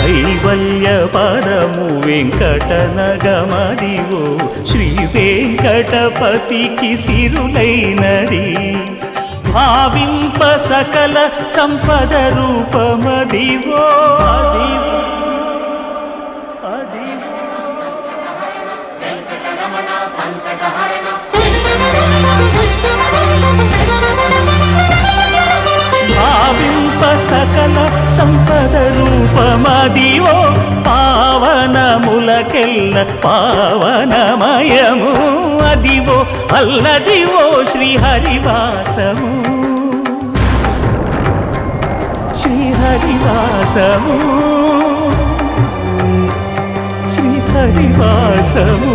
కైవల్య పదము వెంకటనగమదివో శ్రీ వెంకటపతికి సిరులైనది భావింప సకల సంపద రూపమదివో భావింప సకల సంపద రూపమదివో పావనములకెల్ల పావనమయము అదివో అల్లదివో శ్రీహరివాసము శ్రీహరివాసము శ్రీహరివాసము